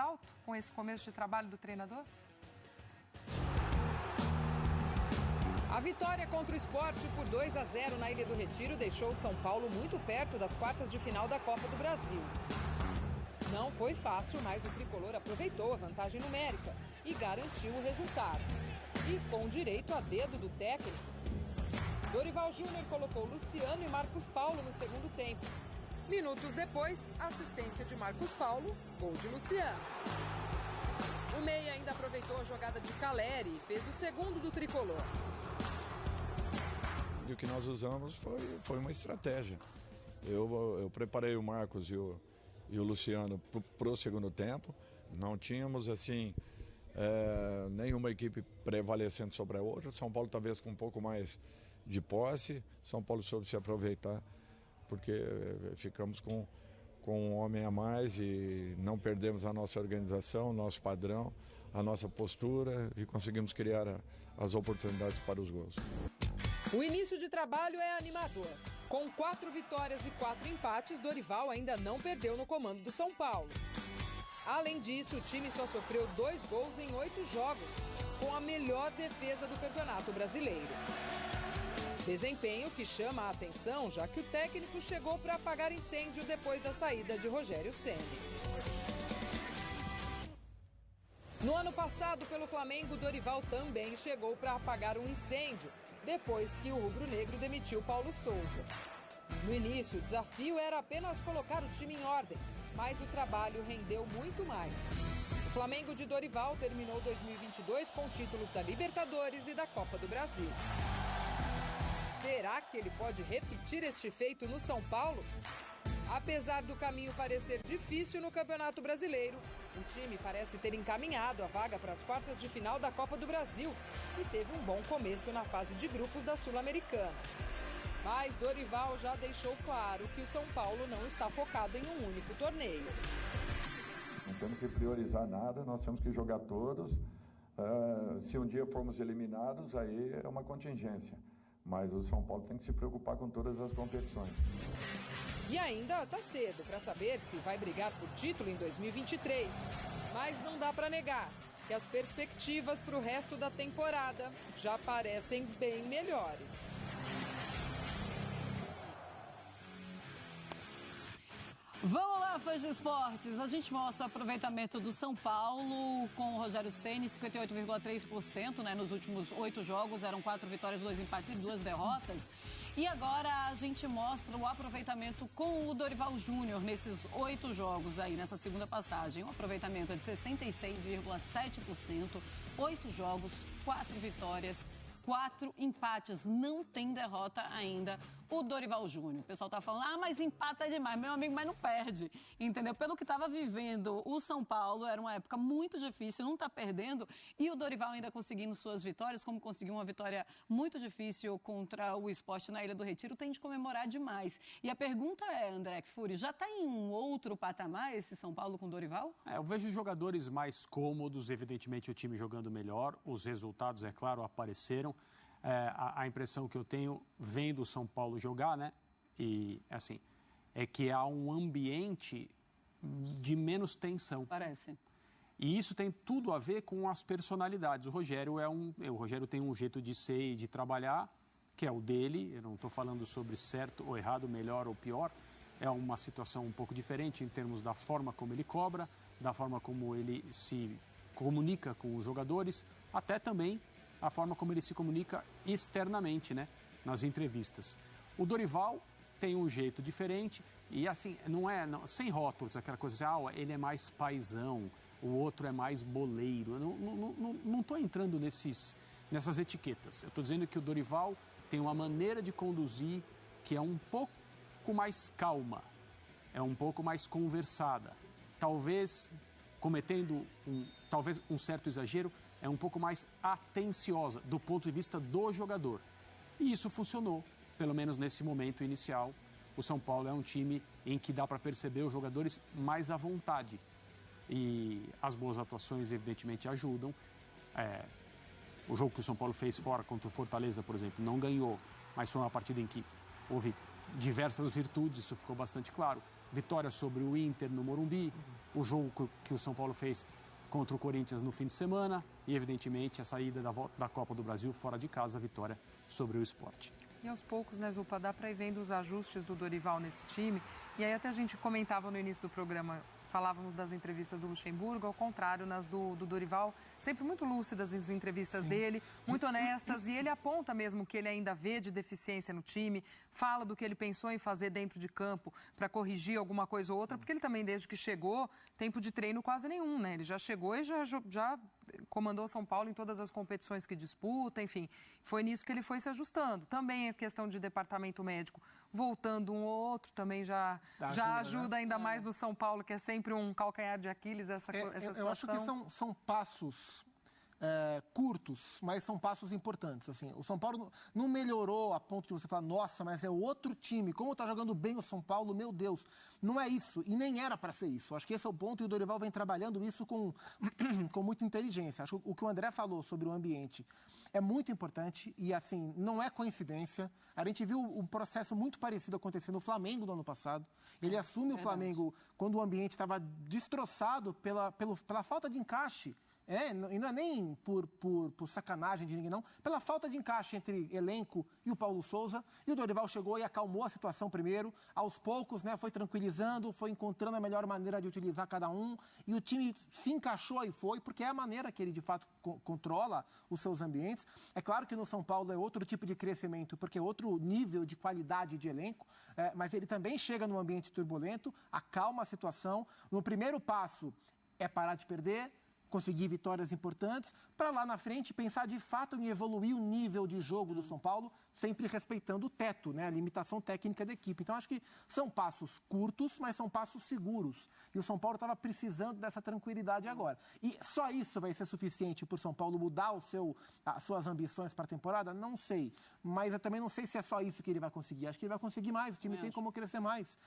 alto com esse começo de trabalho do treinador? A vitória contra o Sport por 2-0 na Ilha do Retiro deixou o São Paulo muito perto das quartas de final da Copa do Brasil. Não foi fácil, mas o tricolor aproveitou a vantagem numérica e garantiu o resultado. E com direito a dedo do técnico. Dorival Júnior colocou Luciano e Marcos Paulo no segundo tempo. Minutos depois, assistência de Marcos Paulo, gol de Luciano. O meia ainda aproveitou a jogada de Caleri e fez o segundo do tricolor. E o que nós usamos foi uma estratégia. Eu preparei o Marcos e o Luciano para o segundo tempo. Não tínhamos, assim, nenhuma equipe prevalecendo sobre a outra. São Paulo talvez com um pouco mais de posse. São Paulo soube se aproveitar, porque ficamos com um homem a mais e não perdemos a nossa organização, o nosso padrão, a nossa postura e conseguimos criar as oportunidades para os gols. O início de trabalho é animador. Com 4 vitórias e 4 empates, Dorival ainda não perdeu no comando do São Paulo. Além disso, o time só sofreu 2 gols em 8 jogos, com a melhor defesa do Campeonato Brasileiro. Desempenho que chama a atenção, já que o técnico chegou para apagar incêndio depois da saída de Rogério Ceni. No ano passado, pelo Flamengo, Dorival também chegou para apagar um incêndio, depois que o rubro-negro demitiu Paulo Souza. No início, o desafio era apenas colocar o time em ordem, mas o trabalho rendeu muito mais. O Flamengo de Dorival terminou 2022 com títulos da Libertadores e da Copa do Brasil. Será que ele pode repetir este feito no São Paulo? Apesar do caminho parecer difícil no Campeonato Brasileiro, o time parece ter encaminhado a vaga para as quartas de final da Copa do Brasil e teve um bom começo na fase de grupos da Sul-Americana. Mas Dorival já deixou claro que o São Paulo não está focado em um único torneio. Não temos que priorizar nada, nós temos que jogar todos. Se um dia formos eliminados, aí é uma contingência. Mas o São Paulo tem que se preocupar com todas as competições. E ainda está cedo para saber se vai brigar por título em 2023. Mas não dá para negar que as perspectivas para o resto da temporada já parecem bem melhores. Vamos lá, fãs de esportes. A gente mostra o aproveitamento do São Paulo com o Rogério Ceni, 58,3%, né? Nos últimos 8 jogos, eram 4 vitórias, 2 empates e 2 derrotas. E agora a gente mostra o aproveitamento com o Dorival Júnior nesses 8 jogos aí, nessa segunda passagem. O aproveitamento é de 66,7%, 8 jogos, 4 vitórias, 4 empates, não tem derrota ainda o Dorival Júnior. O pessoal tá falando, mas empata demais, meu amigo, mas não perde, entendeu? Pelo que estava vivendo o São Paulo, era uma época muito difícil, não tá perdendo, e o Dorival ainda conseguindo suas vitórias, como conseguiu uma vitória muito difícil contra o Sport na Ilha do Retiro, tem de comemorar demais. E a pergunta é, André Kfouri, já tá em um outro patamar esse São Paulo com o Dorival? Eu vejo jogadores mais cômodos, evidentemente o time jogando melhor, os resultados, é claro, apareceram. A impressão que eu tenho vendo o São Paulo jogar, né? E, assim, é que há um ambiente de menos tensão. Parece. E isso tem tudo a ver com as personalidades. O Rogério tem um jeito de ser e de trabalhar, que é o dele. Eu não estou falando sobre certo ou errado, melhor ou pior. É uma situação um pouco diferente em termos da forma como ele cobra, da forma como ele se comunica com os jogadores, até também a forma como ele se comunica externamente, né, nas entrevistas. O Dorival tem um jeito diferente e, assim, sem rótulos, aquela coisa assim, ele é mais paizão, o outro é mais boleiro. Não estou entrando nessas etiquetas. Eu estou dizendo que o Dorival tem uma maneira de conduzir que é um pouco mais calma, é um pouco mais conversada. Talvez cometendo um certo exagero, é um pouco mais atenciosa do ponto de vista do jogador. E isso funcionou, pelo menos nesse momento inicial. O São Paulo é um time em que dá para perceber os jogadores mais à vontade. E as boas atuações, evidentemente, ajudam. O jogo que o São Paulo fez fora contra o Fortaleza, por exemplo, não ganhou, mas foi uma partida em que houve diversas virtudes, isso ficou bastante claro. vitória sobre o Inter no Morumbi, o jogo que o São Paulo fez contra o Corinthians no fim de semana e, evidentemente, a saída da Copa do Brasil fora de casa, a vitória sobre o Sport. E aos poucos, né, Zupa, dá para ir vendo os ajustes do Dorival nesse time. E aí até a gente comentava no início do programa, falávamos das entrevistas do Luxemburgo, ao contrário, nas do Dorival, sempre muito lúcidas as entrevistas dele, muito honestas, e ele aponta mesmo que ele ainda vê de deficiência no time, fala do que ele pensou em fazer dentro de campo para corrigir alguma coisa ou outra, porque ele também, desde que chegou, tempo de treino quase nenhum, né? Ele já chegou e já comandou São Paulo em todas as competições que disputa, enfim, foi nisso que ele foi se ajustando. Também a questão de departamento médico, voltando um ou outro, também já ajuda, né? Ainda mais no São Paulo, que é sempre um calcanhar de Aquiles, essa situação. Eu acho que são passos curtos, mas são passos importantes. Assim, o São Paulo não melhorou a ponto de você falar, nossa, mas é outro time, como está jogando bem o São Paulo, meu Deus. Não é isso, e nem era para ser isso. Acho que esse é o ponto, e o Dorival vem trabalhando isso com muita inteligência. Acho que o que o André falou sobre o ambiente é muito importante e, assim, não é coincidência. A gente viu um processo muito parecido acontecer no Flamengo no ano passado. Ele assume o Flamengo quando o ambiente estava destroçado pela falta de encaixe. E não é nem por sacanagem de ninguém, não. Pela falta de encaixe entre elenco e o Paulo Souza. E o Dorival chegou e acalmou a situação primeiro. Aos poucos, né, foi tranquilizando, foi encontrando a melhor maneira de utilizar cada um. E o time se encaixou e foi, porque é a maneira que ele, de fato, controla os seus ambientes. É claro que no São Paulo é outro tipo de crescimento, porque é outro nível de qualidade de elenco. Mas ele também chega num ambiente turbulento, acalma a situação. No primeiro passo é parar de perder, conseguir vitórias importantes, para lá na frente pensar de fato em evoluir o nível de jogo do São Paulo, sempre respeitando o teto, né, a limitação técnica da equipe. Então, acho que são passos curtos, mas são passos seguros. E o São Paulo estava precisando dessa tranquilidade agora. E só isso vai ser suficiente para o São Paulo mudar as suas ambições para a temporada? Não sei. Mas eu também não sei se é só isso que ele vai conseguir. Acho que ele vai conseguir mais, o time tem como crescer mais.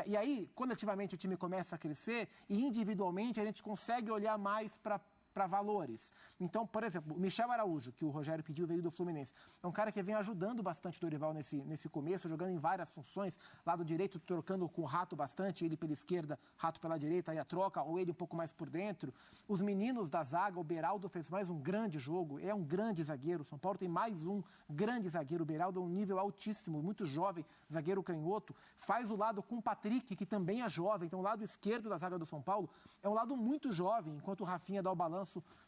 E aí, coletivamente, o time começa a crescer e individualmente a gente consegue olhar mais para valores. Então, por exemplo, o Michel Araújo, que o Rogério pediu, veio do Fluminense. É um cara que vem ajudando bastante o Dorival nesse começo, jogando em várias funções. Lado direito, trocando com o Rato bastante, ele pela esquerda, Rato pela direita, aí a troca, ou ele um pouco mais por dentro. Os meninos da zaga, o Beraldo fez mais um grande jogo, é um grande zagueiro. O São Paulo tem mais um grande zagueiro. O Beraldo é um nível altíssimo, muito jovem, zagueiro canhoto. Faz o lado com o Patrick, que também é jovem. Então, o lado esquerdo da zaga do São Paulo é um lado muito jovem, enquanto o Rafinha dá o balanço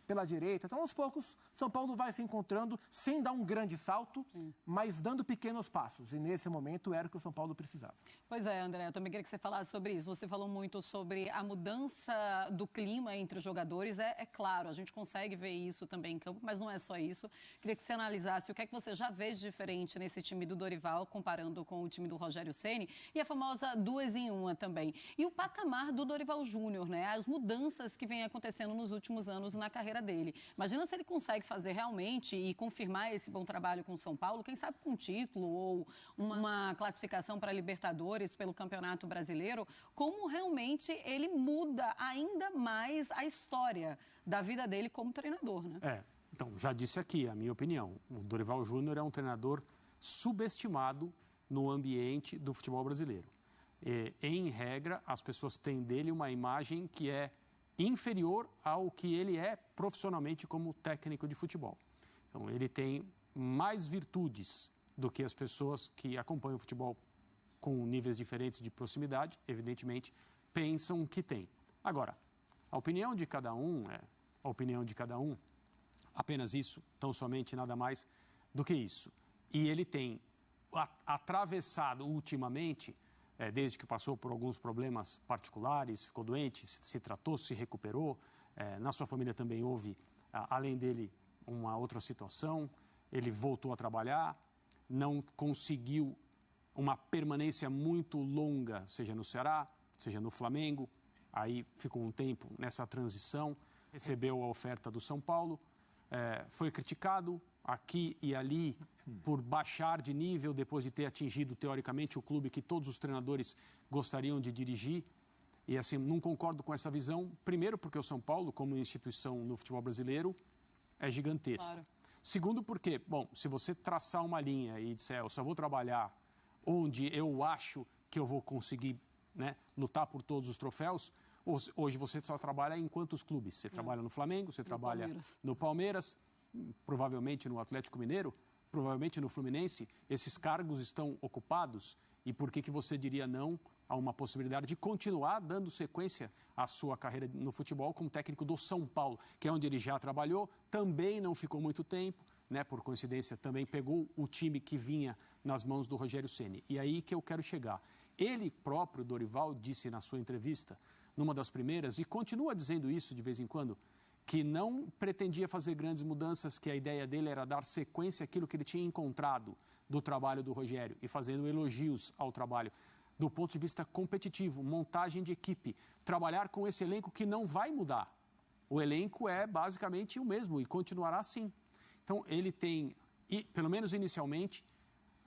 pela direita. Então, aos poucos, São Paulo vai se encontrando sem dar um grande salto, mas dando pequenos passos. E nesse momento era o que o São Paulo precisava. Pois é, André, eu também queria que você falasse sobre isso. Você falou muito sobre a mudança do clima entre os jogadores. É claro, a gente consegue ver isso também em campo, mas não é só isso. Queria que você analisasse o que é que você já vê de diferente nesse time do Dorival, comparando com o time do Rogério Ceni, e a famosa 2 em 1 também. E o patamar do Dorival Júnior, né? As mudanças que vêm acontecendo nos últimos anos na carreira dele. Imagina se ele consegue fazer realmente e confirmar esse bom trabalho com o São Paulo, quem sabe com um título ou uma classificação para Libertadores pelo Campeonato Brasileiro, como realmente ele muda ainda mais a história da vida dele como treinador, né? Então, já disse aqui a minha opinião. O Dorival Júnior é um treinador subestimado no ambiente do futebol brasileiro. Em regra, as pessoas têm dele uma imagem que é inferior ao que ele é profissionalmente como técnico de futebol. Então, ele tem mais virtudes do que as pessoas que acompanham o futebol com níveis diferentes de proximidade, evidentemente, pensam que tem. Agora, a opinião de cada um é a opinião de cada um, apenas isso, tão somente nada mais do que isso. E ele tem atravessado ultimamente, desde que passou por alguns problemas particulares, ficou doente, se tratou, se recuperou. Na sua família também houve, além dele, uma outra situação. Ele voltou a trabalhar, não conseguiu uma permanência muito longa, seja no Ceará, seja no Flamengo. Aí ficou um tempo nessa transição, recebeu a oferta do São Paulo, foi criticado aqui e ali por baixar de nível depois de ter atingido, teoricamente, o clube que todos os treinadores gostariam de dirigir. E, assim, não concordo com essa visão. Primeiro, porque o São Paulo, como instituição no futebol brasileiro, é gigantesco. Claro. Segundo, porque, bom, se você traçar uma linha e disser, eu só vou trabalhar onde eu acho que eu vou conseguir né, lutar por todos os troféus, hoje você só trabalha em quantos clubes? Você trabalha no Flamengo, você trabalha no Palmeiras, provavelmente no Atlético Mineiro, provavelmente no Fluminense. Esses cargos estão ocupados e por que você diria não a uma possibilidade de continuar dando sequência à sua carreira no futebol como técnico do São Paulo, que é onde ele já trabalhou, também não ficou muito tempo, né, por coincidência também pegou o time que vinha nas mãos do Rogério Ceni. E aí que eu quero chegar. Ele próprio, Dorival, disse na sua entrevista, numa das primeiras, e continua dizendo isso de vez em quando, que não pretendia fazer grandes mudanças, que a ideia dele era dar sequência àquilo que ele tinha encontrado do trabalho do Rogério e fazendo elogios ao trabalho do ponto de vista competitivo, montagem de equipe, trabalhar com esse elenco que não vai mudar. O elenco é basicamente o mesmo e continuará assim. Então, ele tem, pelo menos inicialmente,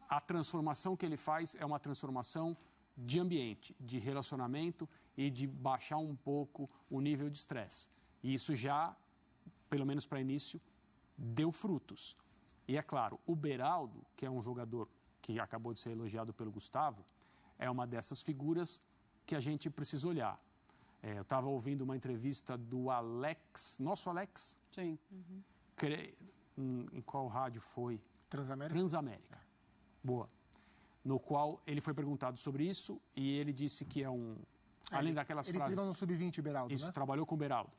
a transformação que ele faz é uma transformação de ambiente, de relacionamento e de baixar um pouco o nível de estresse. E isso já, pelo menos para início, deu frutos. E é claro, o Beraldo, que é um jogador que acabou de ser elogiado pelo Gustavo, é uma dessas figuras que a gente precisa olhar. Eu estava ouvindo uma entrevista do Alex, nosso Alex? Sim. Em qual rádio foi? Transamérica. Transamérica. Boa. No qual ele foi perguntado sobre isso e ele disse que é um... Além daquelas frases... Ele treinou no Sub-20, Beraldo, isso, né? Trabalhou com o Beraldo.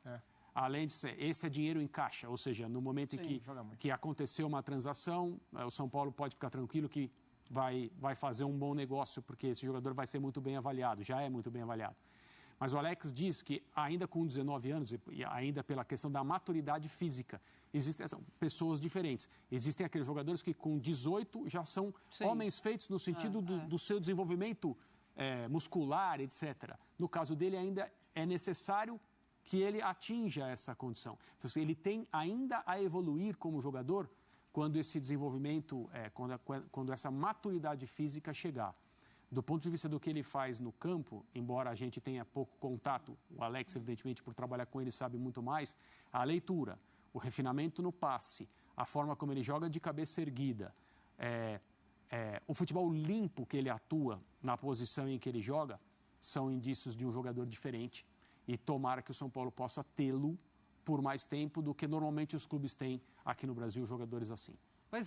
Além de ser, esse é dinheiro em caixa, ou seja, no momento em que aconteceu uma transação, o São Paulo pode ficar tranquilo que vai fazer um bom negócio, porque esse jogador vai ser muito bem avaliado, já é muito bem avaliado. Mas o Alex diz que ainda com 19 anos, e ainda pela questão da maturidade física, existem pessoas diferentes. Existem aqueles jogadores que com 18 já são homens feitos no sentido do seu desenvolvimento muscular, etc. No caso dele, ainda é necessário que ele atinja essa condição. Então, ele tem ainda a evoluir como jogador quando esse desenvolvimento, quando essa maturidade física chegar. Do ponto de vista do que ele faz no campo, embora a gente tenha pouco contato, o Alex, evidentemente, por trabalhar com ele, sabe muito mais, a leitura, o refinamento no passe, a forma como ele joga de cabeça erguida, o futebol limpo que ele atua na posição em que ele joga, são indícios de um jogador diferente. E tomara que o São Paulo possa tê-lo por mais tempo do que normalmente os clubes têm aqui no Brasil, jogadores assim.